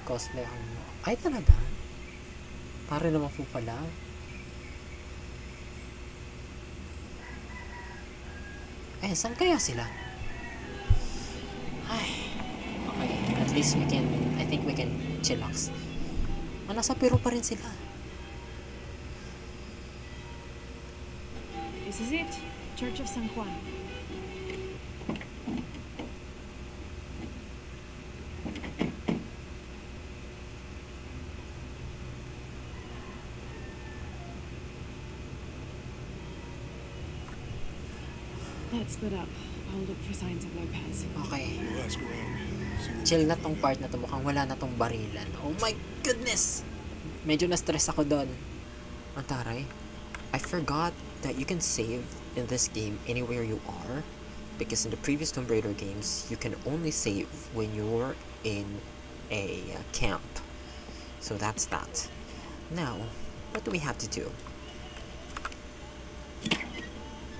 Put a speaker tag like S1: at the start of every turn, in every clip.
S1: cosplay ang... Ay, talaga? Para naman po pala. Eh, saan kaya sila? Ay, okay. At least we can... I think we can chillax. Nasa Peru pa rin sila.
S2: This is it. Church of San Juan. Let's split up. I'll look for signs of Lopez.
S1: Okay.
S3: We'll ask around. See what
S1: Chill na tong part na to. Mukhang wala na tong barilan. Oh my goodness! Medyo na-stress ako doon. Ang taray. I forgot that you can save in this game anywhere you are. Because in the previous Tomb Raider games, you can only save when you're in a camp. So that's that. Now, what do we have to do?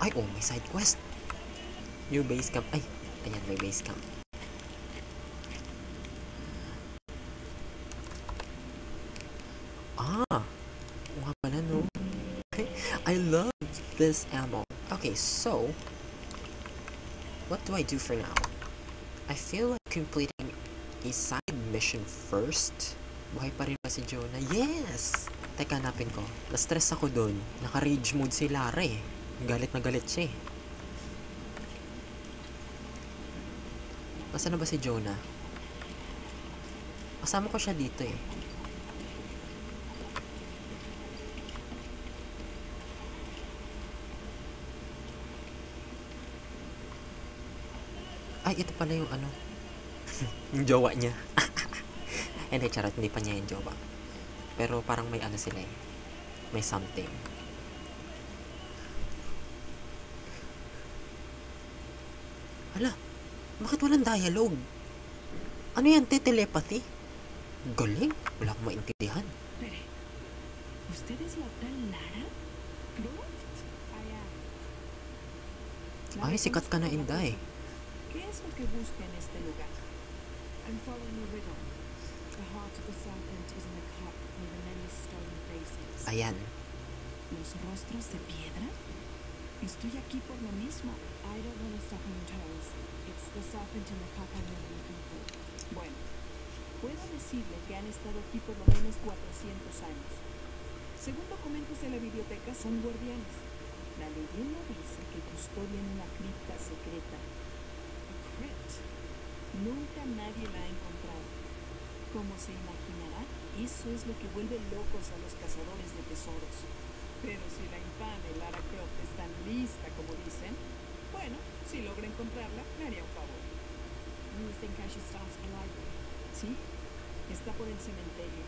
S1: Ay, oh, may side quest. New base camp. Ay, ayan, may base camp. Ah, nga pala, no? I love this ammo. Okay, so what do I do for now? I feel like completing a side mission first. Buhay pa rin ba si Jonah? Yes! Teka, hanapin ko. Na-stress ako dun. Naka-rage mode si Lara eh. Galit na galit siya eh. Nasaan na ba si Jonah? Kasama ko siya dito eh. Ay, ito pala yung ano. Yung jowa niya. Hindi, charot. Hindi pa niya yung jowa. Pero parang may ano sila eh. May something. Hala, bakit walang dialogue? Ano yan, telepathy? Galing. Wala akong maintindihan.
S2: Espere. ¿Usted es la tal Lara Croft?
S1: Ay, sikat ka na, Inday.
S2: ¿Qué es lo que busca en este lugar? I'm following a riddle. The heart of the serpent is in the cup with the many stone faces.
S1: Ayan.
S2: ¿Los rostros de piedra? Estoy aquí por lo mismo. I don't want to step on your toes. It's the serpent in the cup I'm looking for. Bueno, puedo decirle que han estado aquí por lo menos 400 años. Según documentos de la biblioteca, son guardianes. La leyenda dice que custodian una cripta secreta. A crypt. Nunca nadie la ha encontrado. Como se imaginará, eso es lo que vuelve locos a los cazadores de tesoros. Pero si la infame Lara Croft es tan lista como dicen, bueno, si logra encontrarla, me haría un favor. You think I should start a library? Sí, está por el cementerio.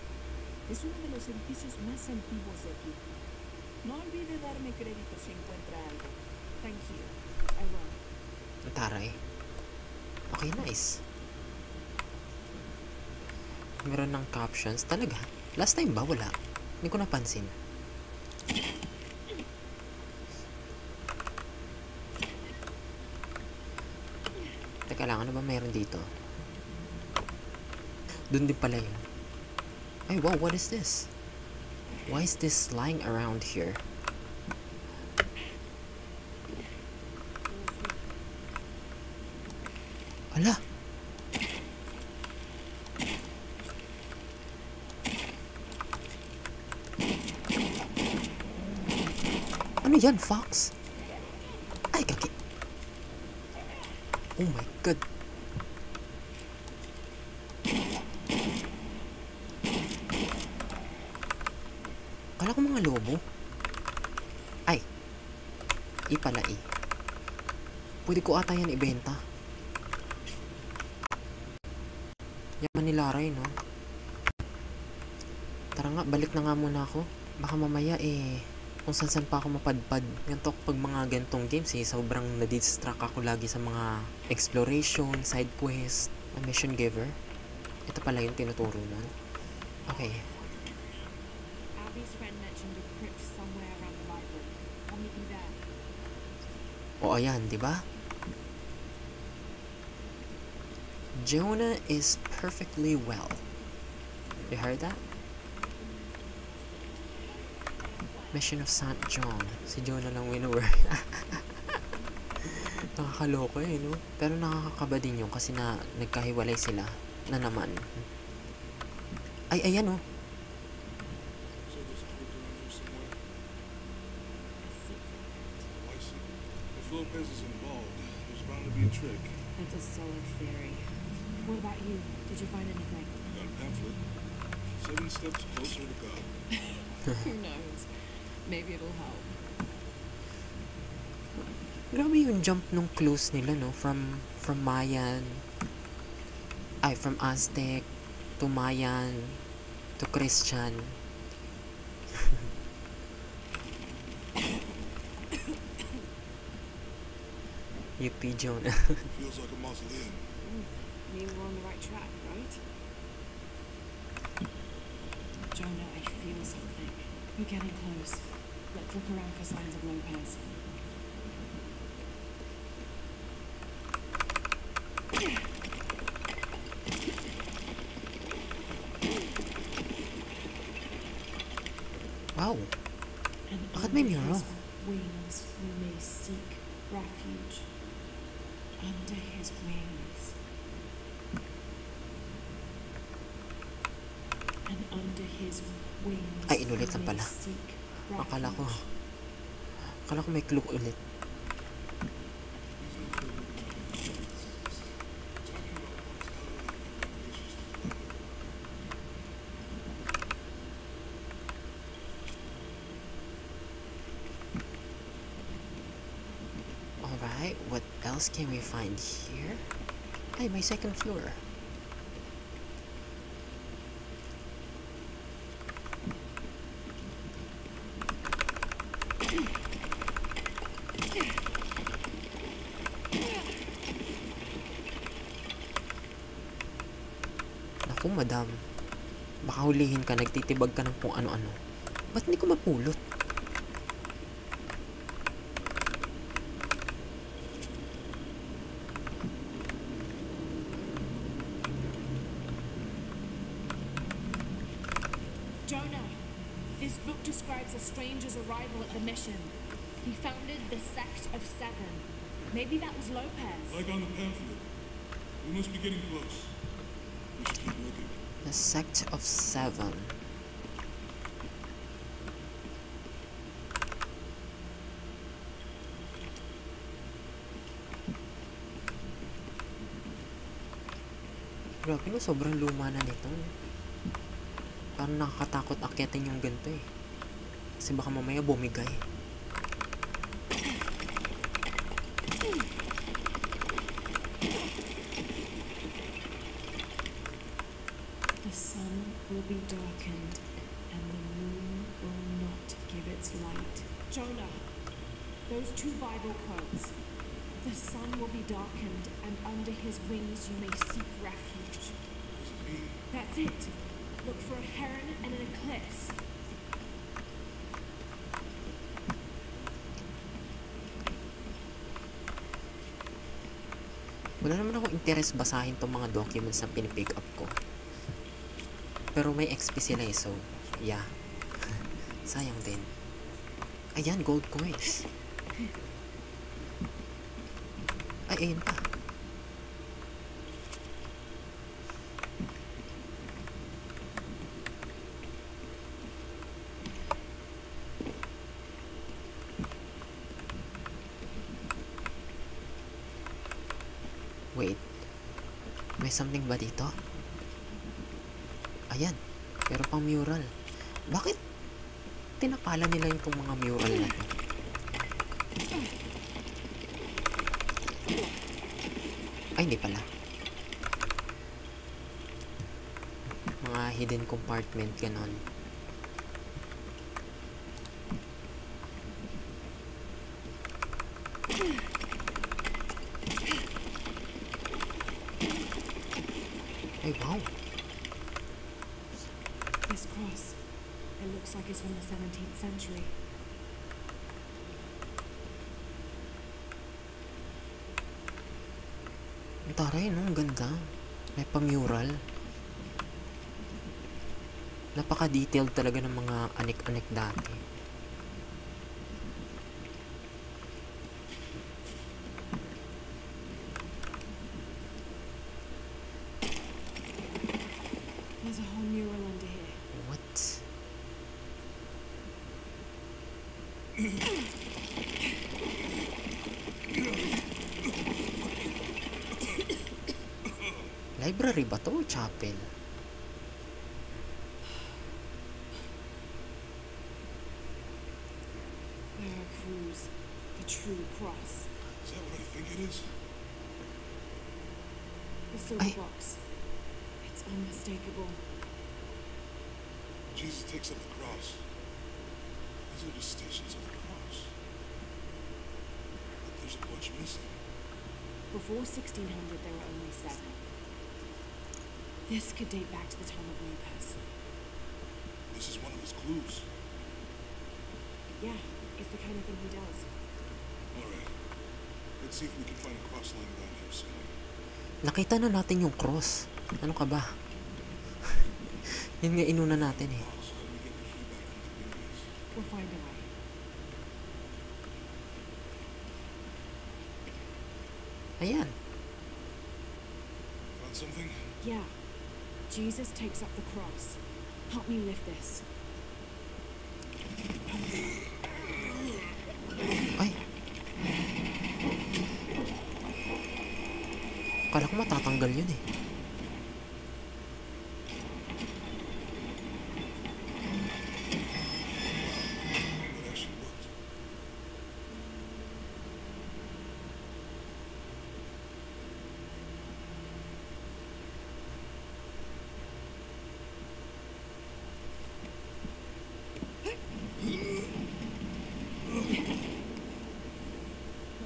S2: Es uno de los edificios más antiguos de aquí. No olvide darme crédito si encuentra algo. Thank you. I will.
S1: Taray. Okay, nice. Meron ng captions. Talaga? Last time ba? Wala. Hindi ko napansin. Teka lang, ano ba meron dito? Doon din pala yun. Ay, wow, what is this? Why is this lying around here? Ala! Ano yan, fox? Ay, kaki... Oh my god. Kala ko mga lobo. Ay. Pala eh. Pwede ko ata yan ibenta. Yaman ni Lara no? Tara nga, balik na nga muna ako. Baka mamaya eh, kung saan pa ako mapadpad. Ganito pag mga gantong games eh, sobrang nadidistract ako lagi sa mga exploration, side quest, mission giver. Ito pala yung tinuturo nun. Okay.
S2: Abby's friend mentioned a crypt somewhere around the library. I'll meet you there.
S1: O ayan, di ba? Jonah is perfectly well. You heard that? Mission of St. John. Si John na lang winner. Nakakaloko eh, no? Pero nakakakaba din yun kasi na nagkahiwalay sila na naman. Ay, ayan oh.
S3: So there's a crypto in there somewhere. Why secret? If Lopez is involved, there's bound to be a trick.
S2: That's a solid theory. What about you? Did you find anything?
S3: I got a pamphlet. 7 steps closer to God.
S2: Who knows? Maybe it'll help.
S1: Grabe yung jump nung clues nila, no? From Mayan, from Aztec to Mayan to Christian. Yippee Jonah.
S3: Feels like a mausoleum.
S2: Mean we're on the right track, right? Jonah, I feel something. We're getting close. Let's look around for signs of Lopez.
S1: Wow.
S2: And
S1: Bakit may
S2: under
S1: mural?
S2: his wings you may seek refuge. Under his wings. And under his wings
S1: Ay, inulit
S2: you
S1: lang
S2: may
S1: pala.
S2: seek
S1: Akala ko
S2: refuge.
S1: may clue ulit. Alright, what else can we find here? Ay, may second floor. Naku, madam. Baka hulihin ka, nagtitibag ka ng kung ano-ano. Ba't hindi ko mapulot?
S4: Jonah, this book describes a stranger's arrival at the mission. He founded the Sect of Seven. Maybe that was Lopez.
S3: Like on the pamphlet. We must be getting close. We should keep looking.
S1: The Sect of Seven. Grabe no, sobrang luma na nito. Parang nakakatakot akyatin yung ganito eh. Kasi baka mamaya bumigay.
S2: The sun will be darkened, and the moon will not give its light.
S4: Jonah, those two Bible quotes. The sun will be darkened, and under his wings you may seek refuge.
S3: What does it mean?
S4: That's it. Look for a heron and an eclipse.
S1: Wala naman akong interest basahin tong mga documents na pinipick up ko. Pero may XP sila eh, so yeah. Sayang din. Ayan, gold coins. Ay, ayun pa. Wait. May something ba dito? Ayan. Pero pang mural. Bakit tinapala nila yung mga mural na to? Ay, hindi pala. Mga hidden compartment, ganon. Ay, wow.
S2: This cross, it looks like it's from the 17th century.
S1: Ang taray, no? Ang ganda. May pa-mural. Napaka-detailed talaga ng mga anik-anik dati.
S2: There's a whole mural under here.
S1: What? Library ba to o chapel?
S2: Veracruz, the true cross.
S3: Is that what I think it is?
S2: The silver
S1: Ay.
S2: box. It's unmistakable.
S3: Jesus takes up the cross. These are the stations of the cross. But there's a bunch missing.
S2: Before 1600, there were only 7. This could date back to the time of Lopez.
S3: This is one of his clues.
S2: Yeah, it's the kind of thing he does.
S3: Alright. Let's see if we can find a cross laying around here somewhere.
S1: Nakita na natin yung cross. Ano ka ba? Yun nga inuna natin eh.
S3: Oh, so how do we get the key back from the previous?
S2: We'll find a way.
S1: Ayan.
S3: Found something?
S2: Yeah. Jesus takes up the cross. Help me lift this.
S1: Ay. Akala ko matatanggal yun eh.
S3: It actually worked.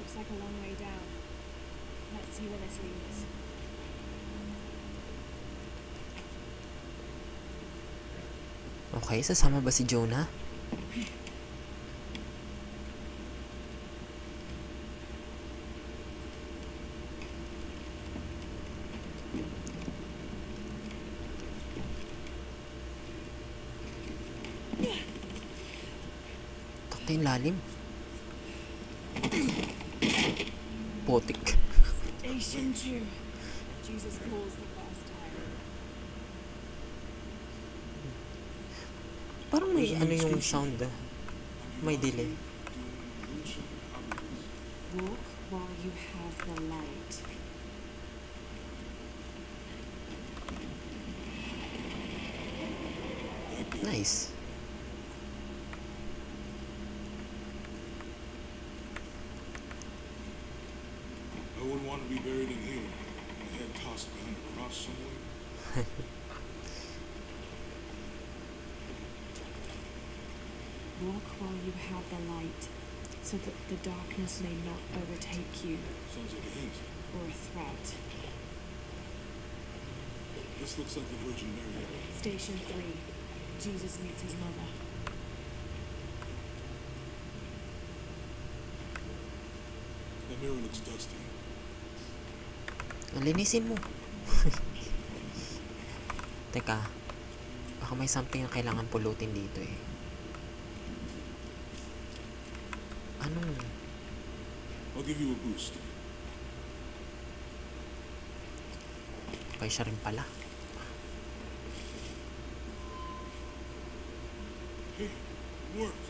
S2: Looks like a long way down. Let's see where this leads.
S1: Okay, sasama ba si Jonah? Takta yung lalim. Putik.
S2: Station 2. Jesus falls the first time.
S1: Parang may ano yung sound ah. May delay.
S2: Walk while you have the light.
S1: Nice.
S3: I wouldn't want to be buried in here. My head tossed behind a cross somewhere.
S2: Walk while you have the light, so that the darkness may not overtake you,
S3: Sounds like a hint.
S2: or a threat.
S3: This looks like the Virgin Mary.
S2: Station 3. Jesus meets his mother.
S3: That mirror looks dusty.
S1: Linisin mo. Teka. Baka may something na kailangan pulutin dito eh. Anong?
S3: I'll give you a boost.
S1: Okay, siya rin pala.
S3: Hey, it worked.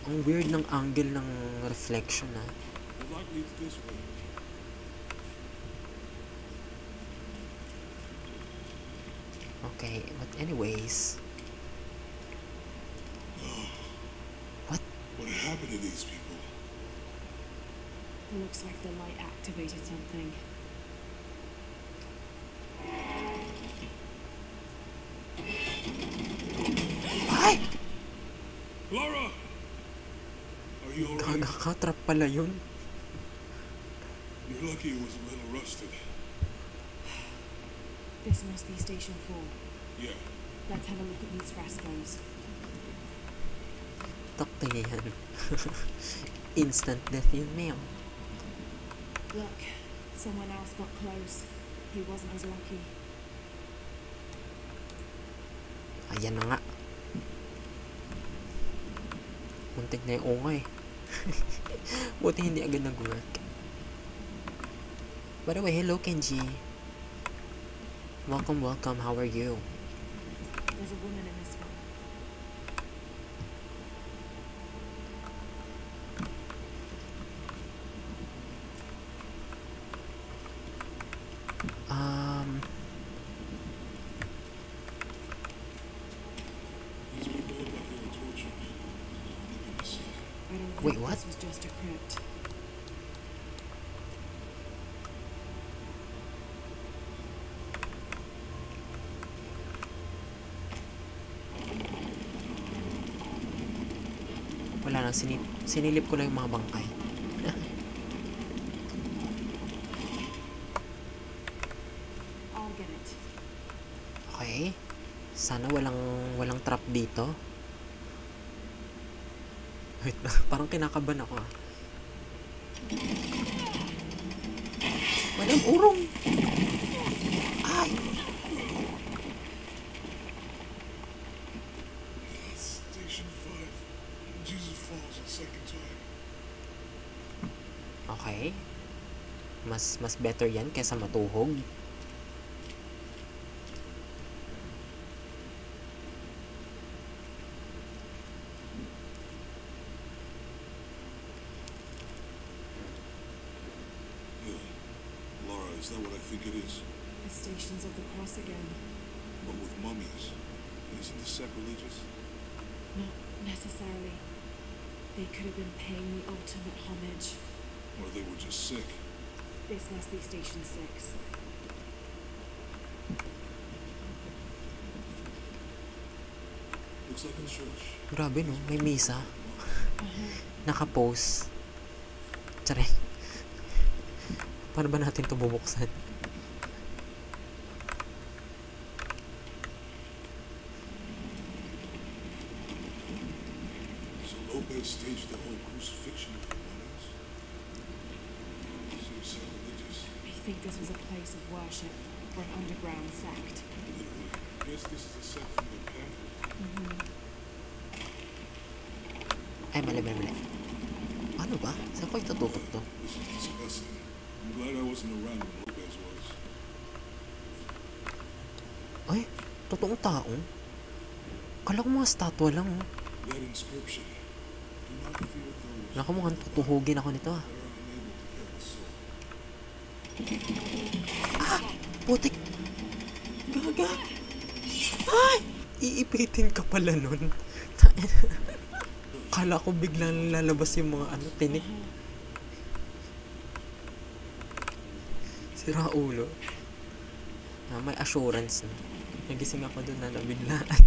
S1: Ang weird ng angle ng reflection ah.
S3: The light leads this way.
S1: Okay, but anyways. What?
S3: What happened to these people?
S2: Looks like the light activated something.
S1: Ay!
S3: Laura! Are you alright?
S1: Kagakatrap pala yun.
S3: You're lucky it was a little rusted.
S2: This must be Station 4.
S3: Yeah.
S2: Let's have a look at these frescoes.
S1: Takta yan. Instant death yun, ma'am.
S2: Look, someone else got close. He wasn't as lucky.
S1: Ayan na nga. Muntik na yung ungay. Buti hindi agad nag-work. By the way, hello Kenji. Welcome, welcome. How are you?
S4: There's a woman in this one.
S3: These people look like they were tortured. They've been sick.
S2: I don't
S1: Wait,
S2: think
S1: what?
S2: this was just a crypt.
S1: Wala lang, sinilip ko lang yung mga bangkay.
S2: I'll get it.
S1: Okay. Sana walang trap dito. Wait, parang kinakabahan ako ah. Walang urong! Ay!
S3: Station 5. Jesus falls a second time.
S1: Okay. Mas better yan kaysa matuhog.
S3: Yeah. Laura, is that what I think it is?
S2: The Stations of the Cross again.
S3: But with mummies. Isn't this sacrilegious?
S2: Not necessarily. They could have been paying the ultimate homage.
S3: Or they were just sick?
S2: This must be Station 6.
S3: Looks like a church.
S1: Grabe no, may misa. Naka-post. Tsare. Paano ba natin ito bubuksan?
S3: So Lopez staged the whole crucifixion of the mummies? Seems sacrilegious.
S2: I think this was a place of worship for an underground sect.
S3: Literally. Guess this is a sect from the pamphlet.
S1: Ay, mali. Ano ba? Saan ko itututok to?
S3: This is disgusting. I'm glad I wasn't around when Lopez was.
S1: Ay, totoong tao? Kala ko mga statwa lang oh.
S3: That inscription. Do not fear those
S1: Naku, mukhang tutuhugin ako nito ah.
S3: that are unable to kill the soul.
S1: Putik! Gaga! Ay! Iipitin ka pala nun. Kala ko biglang lalabas yung mga tinik. Sira ulo. May assurance na. Nagising ako dun na nabiglaan.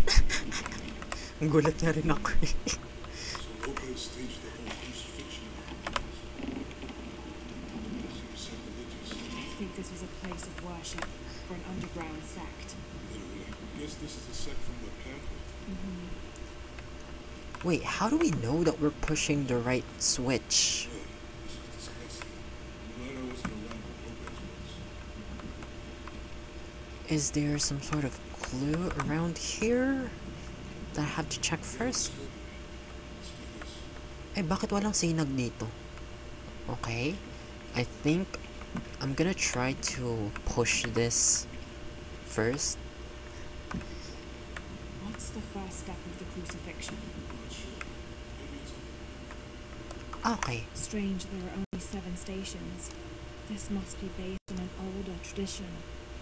S1: Ang gulat niya rin ako eh.
S3: So Lopez staged the whole crucifixion of the mummies. Seems sacrilegious.
S2: I think this was a place of worship for an underground sect.
S3: Literally. Guess this is a sect from the pamphlet.
S1: Wait, how do we know that we're pushing the right switch?
S3: Yeah, this is disgusting. I'm glad I wasn't around when Lopez was.
S1: Is there some sort of clue around here that I have to check first?
S3: Let's do this.
S1: Eh, bakit walang sinag dito? Okay. I think I'm gonna try to push this first.
S2: What's the first step of the crucifixion?
S3: Not sure. Maybe it's
S1: Okay.
S2: Strange there are only 7 stations. This must be based on an older tradition.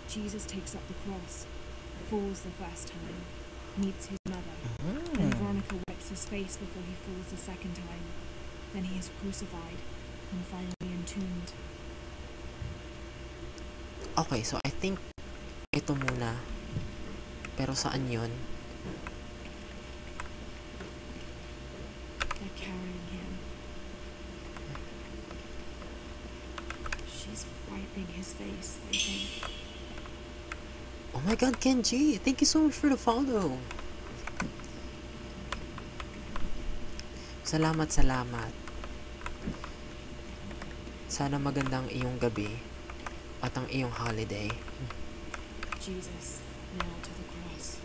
S2: Jesus takes up the cross, falls the first time, meets his mother. Then Veronica wipes his face before he falls the second time. Then he is crucified and finally entombed.
S1: Okay, so I think ito muna. Pero saan yun?
S2: They're carrying him. She's wiping his face, I think.
S1: Oh my god, Kenji! Thank you so much for the follow! Salamat. Sana magandang iyong gabi at ang iyong holiday.
S2: Jesus nailed to the cross.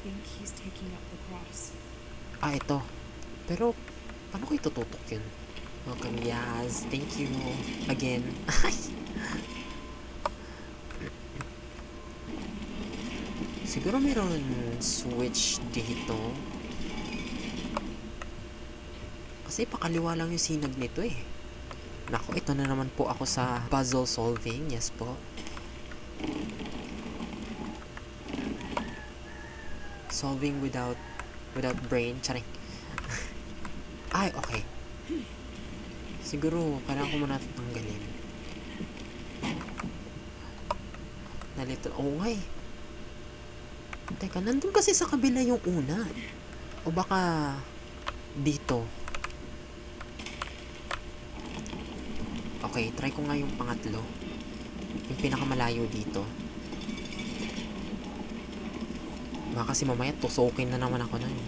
S2: think he's taking up the cross.
S1: Ah, ito. Pero, paano ko itututok yun? Welcome, Yaz. Thank you. Again. Siguro mayroon switch dito. Kasi pakaliwa lang yung sinag nito eh. Nako, ito na naman po ako sa puzzle solving. Yes po. Solving without brain. Charing. Ay, okay. Siguro, kailangan ko muna ito tanggalin. Nalito. Oo nga eh. Teka, nandun kasi sa kabila yung una. O baka dito. Okay, try ko nga yung pangatlo. Yung pinakamalayo dito. Baka kasi mamaya tusukin na naman ako na eh.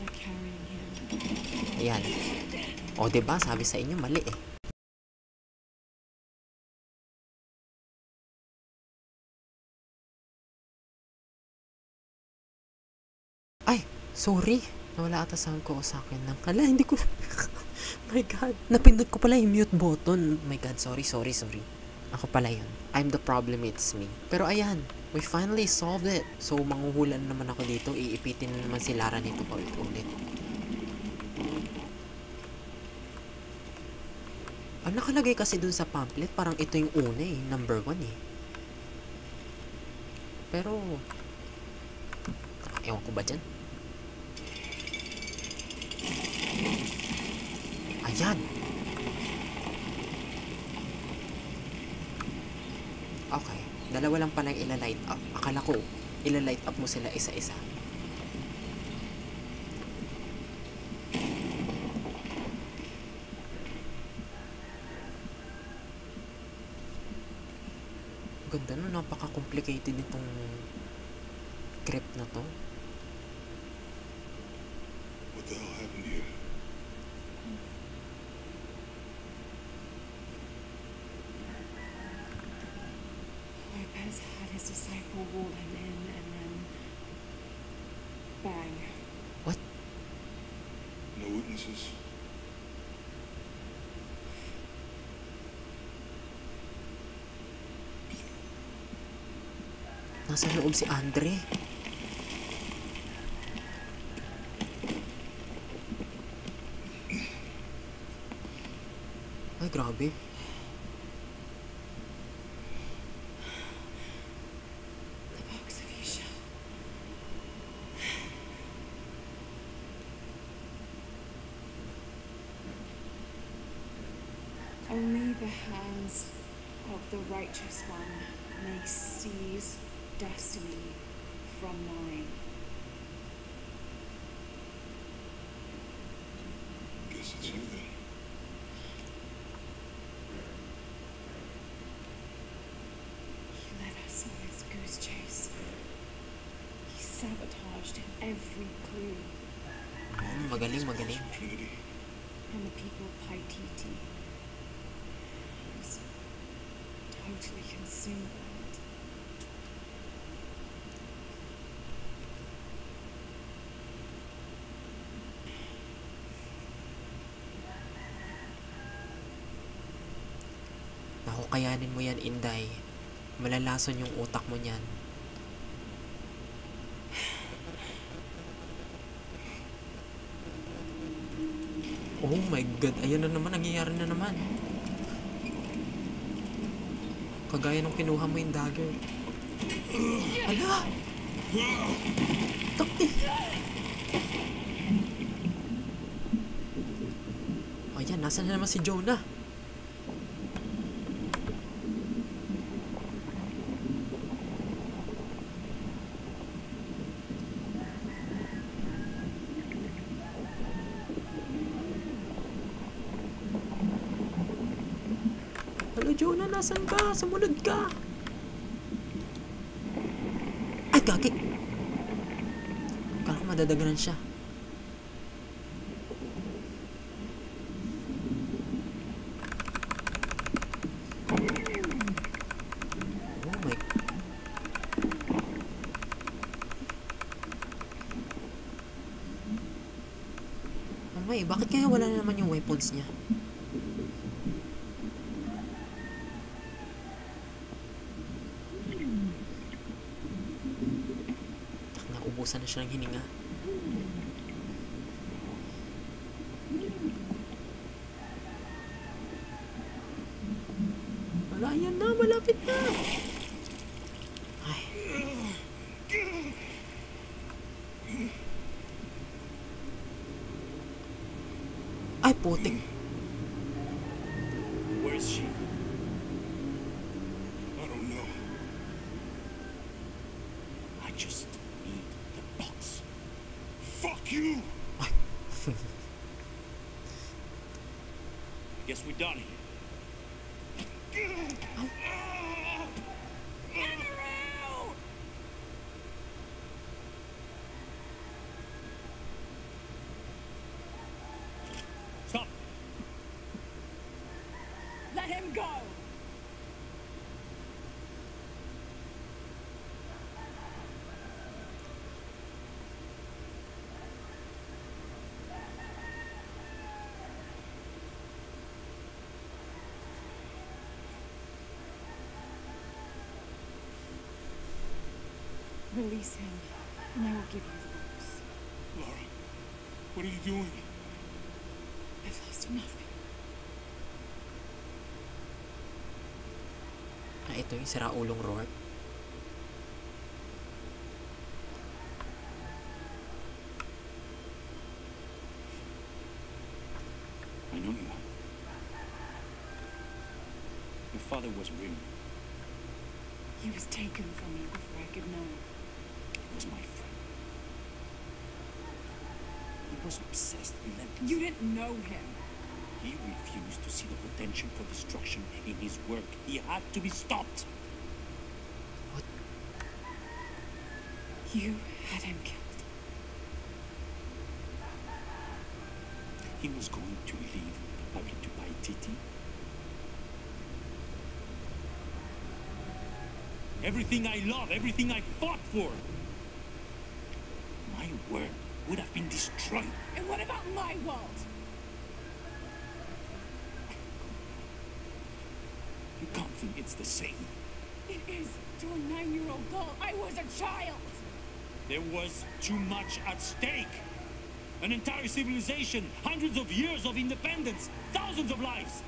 S2: They're carrying him.
S1: Ayan. O, diba? Sabi sa inyo, mali eh. Ay, sorry. Nawala ata sound ko sa akin ng... Hala, hindi ko... My God. Napindot ko pala yung mute button. My God, sorry. Ako pala yun. I'm the problem, it's me. Pero ayan, we finally solved it. So, manghuhulan naman ako dito. Iipitin naman si Lara nito ulit. Ang nakalagay kasi dun sa pamphlet, parang ito yung una eh. Number 1 eh. Pero... ewan ko ba dyan? Ayan! Okay. Dalawa lang palang ila-light up. Akala ko, ila-light up mo sila isa-isa. Ganda no, napaka-complicated nitong crypt na to.
S3: What the hell happened here?
S2: Lopez had his disciple wall him in and then... bang.
S1: What?
S3: No witnesses?
S1: Nasa loob si Andre. Ay, grabe.
S2: The box of Isha. Only the hands of the righteous one may seize destiny from mine.
S3: Guess it's you then.
S2: He led us on his goose chase. He sabotaged every clue,
S1: Magaling.
S3: Trinity.
S2: and the people Paititi was totally consumed by it.
S1: Naku, kayanin mo yan, Inday. Malalason yung utak mo niyan. Oh my God, ayan na naman, nangyayari na naman. Kagaya nung kinuha mo yung dagger. Hala! Takti! Ayan, nasa na naman si Jonah? Hello, Jonah, nasan ka? Sumunod ka! Ay, gagi! Kala ko madadaganan siya. Oh my, bakit kaya wala na naman yung weapons niya? Tak, naubusan na siya ng hininga. Wala, yan na, malapit na. Ay. Ay, putik.
S3: Where is she? I don't know. I just need the box. Fuck you! I guess we're done here. Stop!
S2: Let him go! Release him, and I will give you the box.
S3: Laura, what are you doing?
S2: I've lost enough.
S1: Ah, ito yung siraulong Rourke.
S5: I know you. Your father was real.
S2: He was taken from me before I could know.
S5: He was my friend. He was obsessed, relentless.
S2: You didn't know him.
S5: He refused to see the potential for destruction in his work. He had to be stopped.
S2: You had him killed.
S5: He was going to lead the public to buy Titi. Everything I love, everything I fought for. My world would have been destroyed.
S2: And what about my world?
S5: You can't think it's the same.
S2: It is to a 9-year-old girl. I was a child.
S5: There was too much at stake. An entire civilization, hundreds of years of independence, thousands of lives.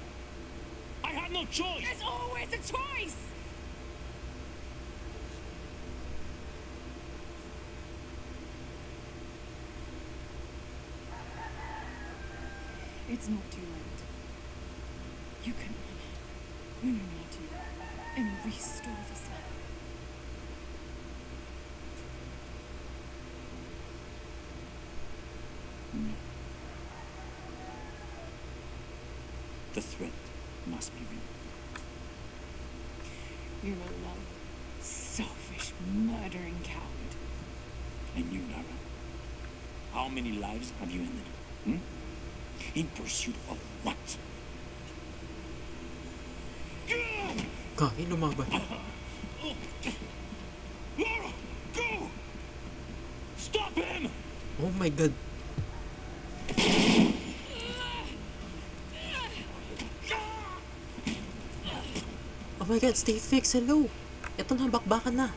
S5: I had no choice.
S2: There's always a choice. It's not too late. You can run when you want to and restore the sun.
S5: No. The threat must be removed.
S2: You're a low, selfish, murdering coward.
S5: And you, Lara, how many lives have you ended? Hmm? In pursuit of what?
S1: Kaya lumaban.
S5: Lara, go! Stop him!
S1: Oh my god. Oh my god, stay fixed. Hello. Ito na, bakbakan na.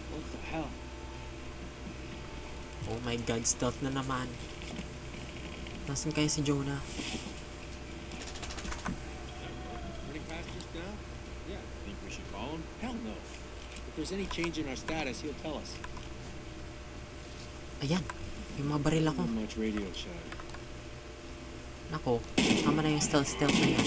S5: What the hell?
S1: Oh my god, stealth na naman. Nasaan kaya si Jonah?
S6: Running past just now? Yeah. Think we should call him? Hell no. If there's any change in our status, he'll tell us.
S1: Ayan, yung mga baril ako.
S6: Not much radio chat.
S1: Nako, tama na yung stealth na yan.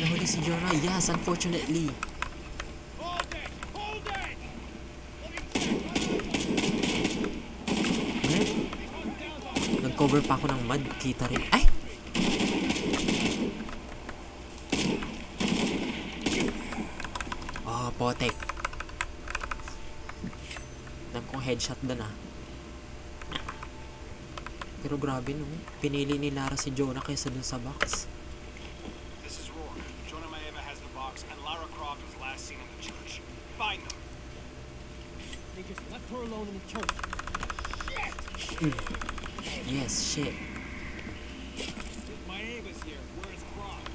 S1: Nahuli si Jonah. Yes, unfortunately.
S3: Hold it! Hold it!
S1: Nag Nag-cover pa ako ng mud. Kita rin. Ay! Oh, potek. Nang kong headshot doon ah. Pero grabe no. Pinili ni Lara si Jonah kaysa dun sa box.
S7: This is Rourke. Jonah Maeva has the box, and Lara Croft was last seen in the church. Find them.
S6: They just left her alone in the church.
S1: Yes, shit.
S7: Maeva's here. Where's Croft?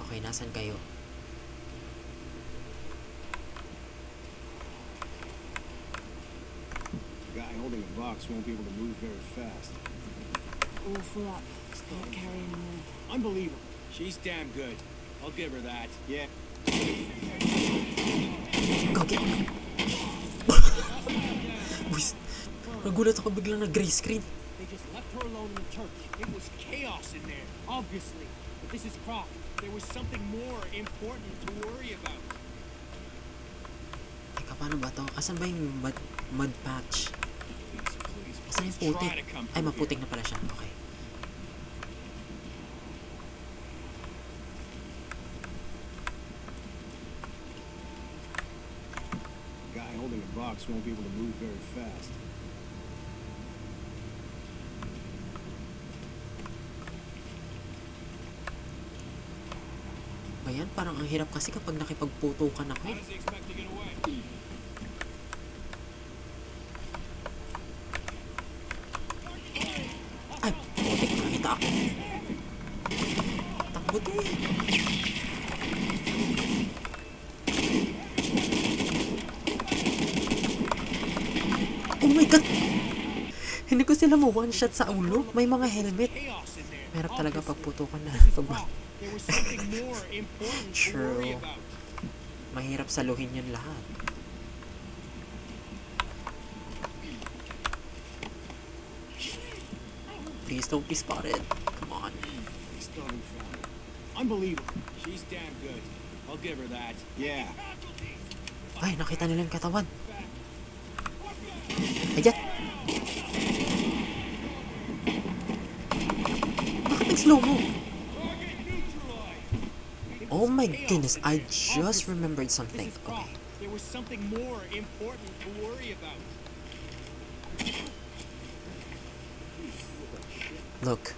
S1: Okay, nasan kayo?
S6: The guy holding a box won't be able to move very fast.
S2: All full up. Can't carry anymore.
S6: Unbelievable. She's damn good. I'll give her that. Yeah.
S1: Gagi. Uy, nagulat ako biglang na gray screen.
S6: They just left her alone in the church. It was chaos in there, obviously. But this is Croft. There was something more important to worry about.
S1: Teka, paano ba to? Asan ba yung mud patch?
S6: Please,
S1: Asan yung
S6: try
S1: putik?
S6: to come
S1: Ay,
S6: through
S1: maputik
S6: here.
S1: na pala siya. Okay.
S6: The guy holding a box won't be able to move very fast.
S1: Ba yan? Parang ang hirap kasi kapag nakipagputukan ako.
S7: How does he expect to get away?
S1: Ay, putik, nakita ako. Takbo din. Oh my god! Hindi ko sila mo one shot sa ulo. May mga helmet.
S6: Chaos in there.
S1: Mahirap talaga pagputukan na.
S6: This is
S1: Pag
S6: Croft. There was something more important to
S1: True.
S6: worry about.
S1: mahirap saluhin yun lahat. Please don't be spotted. Come on.
S6: They still haven't found her. Unbelievable. She's damn good. I'll give her that. Yeah.
S1: Ay, nakita nila yung katawan. Ayan! Bakit nag-slow mo? Oh my goodness, I just remembered something.
S6: This is
S1: Okay.
S6: Croft. There was something more important to worry about.
S1: Look.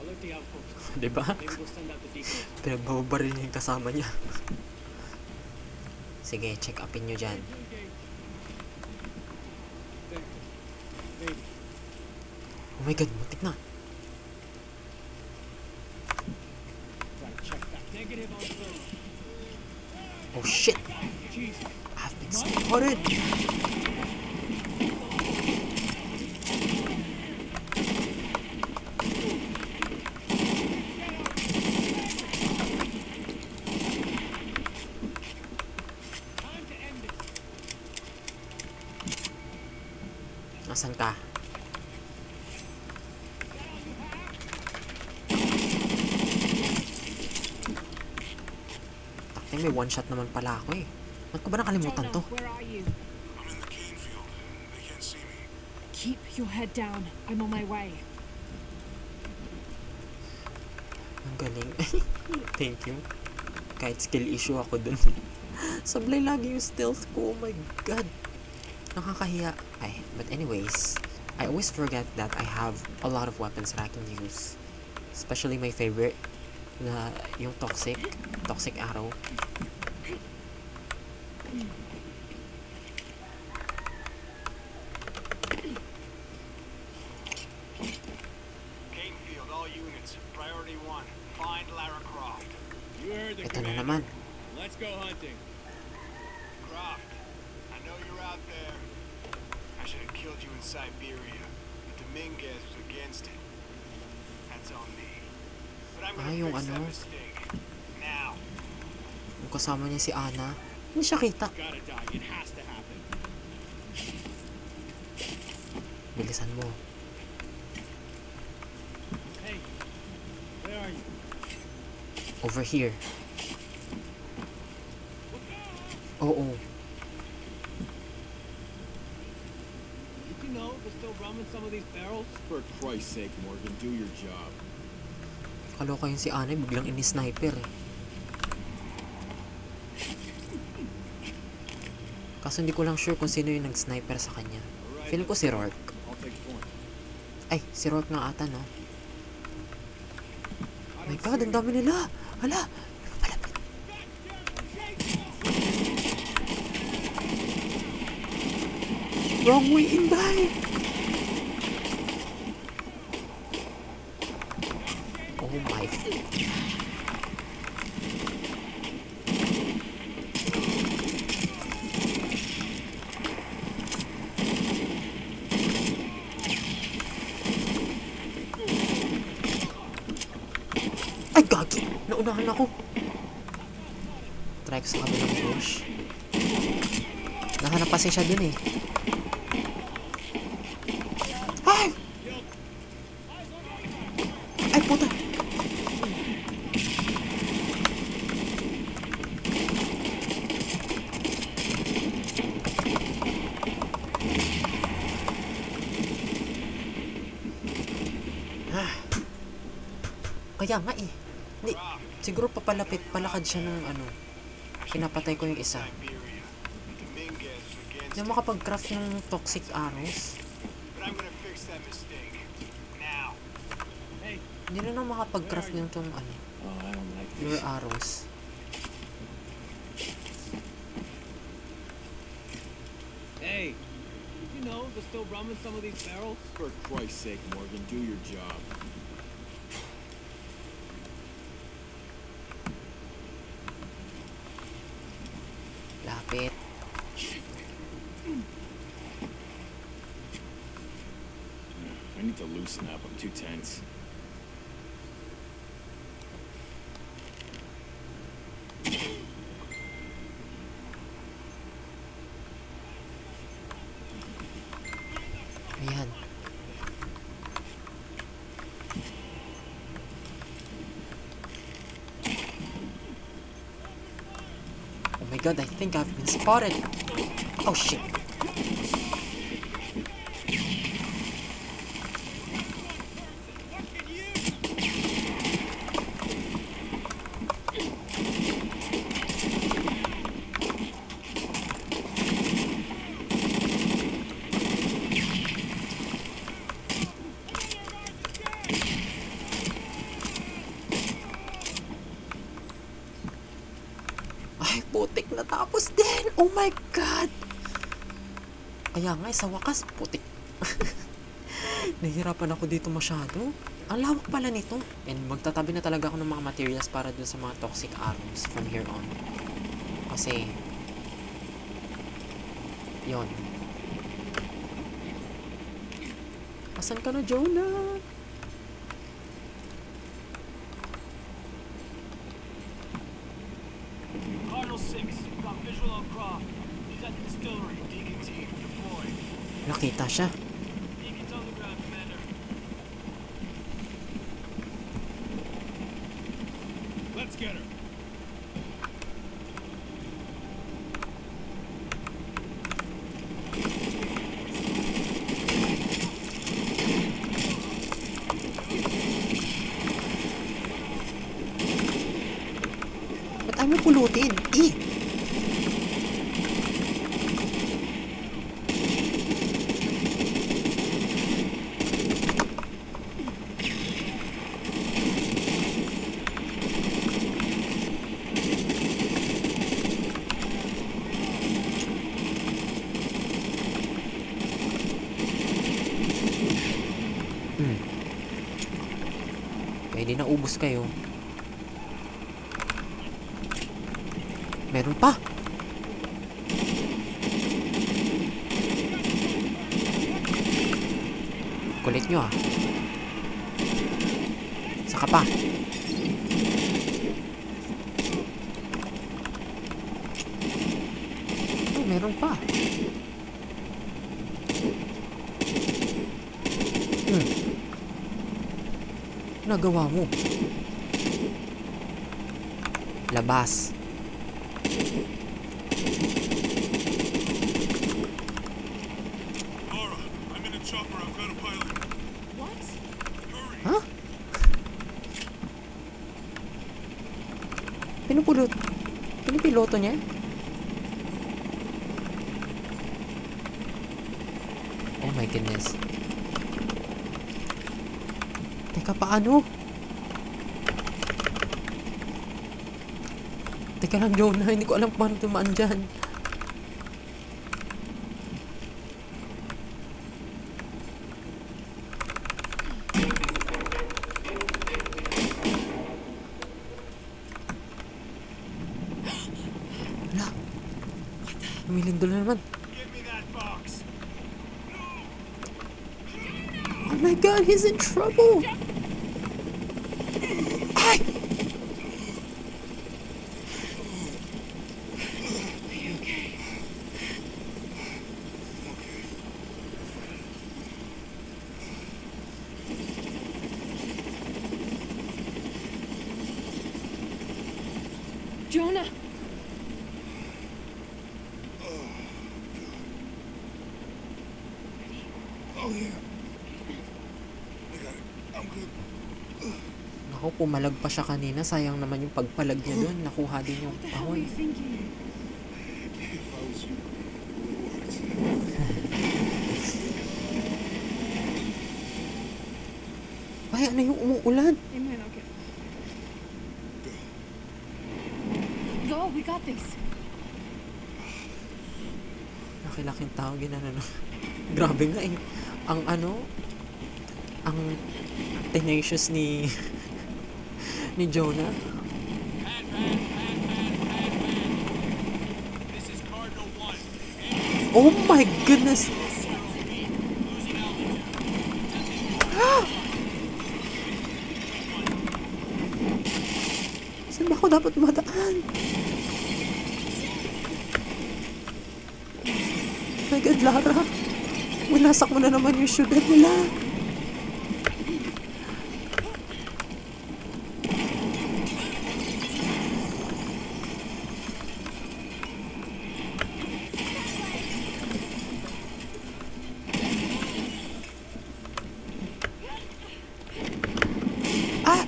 S6: Alert the outpost.
S1: Diba?
S6: Maybe we'll send out the deacon.
S1: Pinagbabaril niya yung kasama niya. Sige, check upin nyo dyan.
S6: There. Maybe.
S1: Oh my god, muntik na.
S6: Try to check that. Negative on server.
S1: Oh shit!
S6: Jesus.
S1: I've been spotted!
S6: Time to end it.
S1: Nasaan ka? Takting may one shot naman pala ako eh. Ba't ko ba nakalimutan
S4: Jonah,
S1: to?
S4: where are you?
S3: I'm in the cane field. They can't see me.
S4: Keep your head down. I'm on my way.
S1: Ang galing. Thank you. Kahit skill issue ako dun. Sablay lagi yung stealth ko. Oh my god. Nakakahiya. Ay, but anyways, I always forget that I have a lot of weapons that I can use. Especially my favorite, na yung toxic arrow.
S7: Cane field, all units. Priority 1. Find Lara Croft.
S6: You heard the
S1: Ito na
S6: command.
S1: naman.
S6: Let's go hunting.
S7: Croft, I know you're out there. I should have killed you in Siberia, but Dominguez was against it. That's on me. But I'm gonna
S1: yung
S7: fix that
S1: ano?
S7: mistake. Now.
S1: Yung kasama niya si Ana. Hindi siya kita.
S6: Gotta die. It has to happen.
S1: Bilisan mo.
S6: Hey, where are you?
S1: Over here. Oo.
S6: Did you know there's still rum in some of these barrels? For Christ's sake, Morgan, do your job.
S1: Kaloka yun si Anay, biglang ini-sniper eh. Kaso hindi ko lang sure kung sino yung nag-sniper sa kanya. Feeling ko si Rourke.
S6: I'll take point.
S1: Ay, si Rourke nga ata, no? Oh my God, ang dami nila! Hala! Palapit! Wrong way in, bye! Oh my... Ay, gagi! Naunahan ako! Try ko sa kabilang bush. Nahanap kasi siya dun eh. Ay! Ay, puta! Kaya nga eh. Hindi, siguro papalapit, palakad siya ng ano. Pinapatay ko yung isa.
S7: Siberia. Dominguez was against
S1: Hindi makapag-craft ng toxic arrows.
S7: but I'm gonna fix that mistake. Now.
S6: Hey,
S1: Hindi na makapag-craft ng tong ano,
S6: oh, I don't like this.
S1: lure arrows.
S6: Hey, did you know there's still rum in some of these barrels? For Christ's sake, Morgan, do your job.
S1: Lapit.
S6: I need to loosen up. I'm too tense.
S1: Ayan. Oh my God, I think I've been spotted. Oh shit. Ay, putik na tapos din. Oh my God. Kaya nga, sa wakas, putik. Nahihirapan ako dito masyado. Ang lawak pala nito. And magtatabi na talaga ako ng mga materials para dun sa mga toxic arrows from here on. Kasi, yon. Asan ka na, Jonah?
S5: Cardinal 6, got visual on Croft. He's at the distillery.
S7: Deacon team, deployed.
S1: Nakita siya.
S5: Deacon's on the ground, Commander.
S6: Let's get her.
S1: Ba't ayaw mo pulutin? Eh! Pwede na ubos kayo. Meron pa. Kulit nyo ah. Saka pa. Oh, meron pa. Nagawa mo. Labas.
S3: Laura, I'm in a chopper. I've got a pilot.
S4: What?
S3: Hurry.
S1: Ha? Pinupulot. Pinipiloto niya? Oh my goodness. Teka, paano? Teka lang, Jonah. Hindi ko alam paano tumaan dyan. Wala. Lumilindol na naman.
S7: Give me that box.
S1: Oh my god, he's in trouble! Ay!
S4: Jonah!
S3: Oh yeah. I got it. I'm good.
S1: Naku, pumalag pa siya kanina. Sayang naman yung pagpalag niya doon. Nakuha din yung
S2: What the hell were
S1: ahoy.
S2: you thinking?
S3: If I was you, I would have worked.
S1: Ay, ano yung umuulan?
S2: It might not get
S4: Go, we got this.
S1: Nakilaking tao, ginano. Grabe nga eh. Ang ano, ang tenacious ni ni Jonah.
S7: This is Cardinal 1.
S1: Oh my goodness! Saan ba ako dapat madaan? Oh my God, Lara. Winasak mo na naman yung syudad nila. Ah!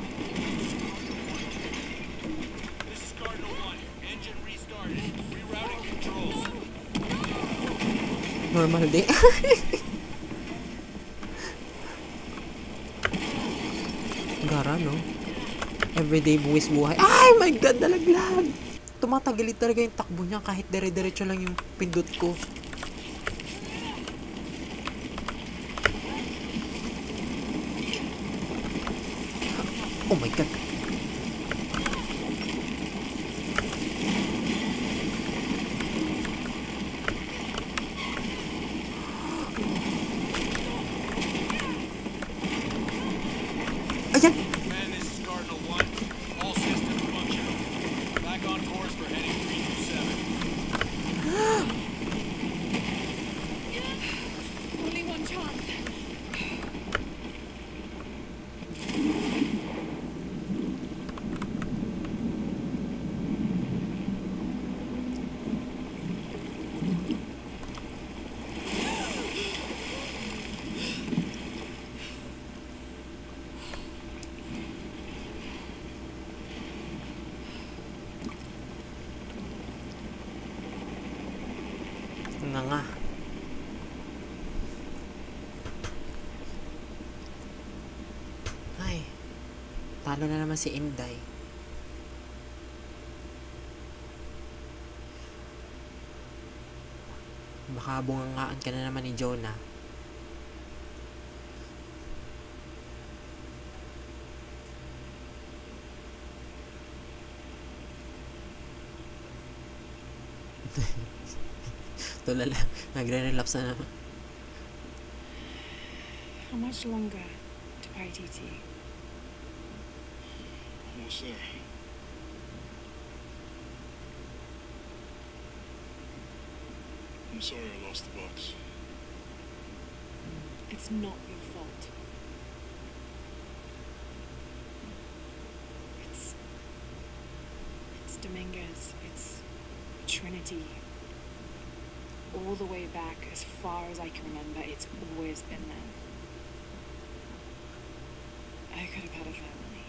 S7: This is Cardinal 1. Engine restarted. Rerouting controls.
S1: Normal day. Gara, no? Everyday buwis buhay. Ay, my God, nalaglag! Tumatagilid talaga yung takbo niya kahit dire-diretso lang yung pindot ko. Oh my God. Ayan!
S7: Man, this is Cardinal 1. All systems functional. Back on course for heading 327.
S4: Only one chance.
S1: Nga. Ay, talo na naman si Inday. Baka bungangaan ka na naman ni Jonah. Tulala, nagre-relapse na naman.
S2: How much longer to Paititi?
S3: Almost there. I'm sorry I lost the box.
S2: It's not your fault. Dominguez. It's Trinity. All the way back, as far as I can remember, it's always been there. I could have had a family.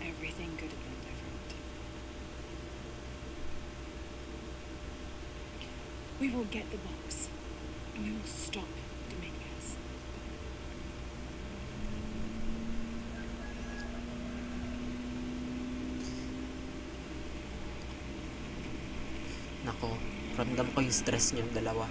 S2: Everything could have been different. We will get the box, and we will stop Dominguez.
S1: Nako, ramdam ko yung stress niyong dalawa.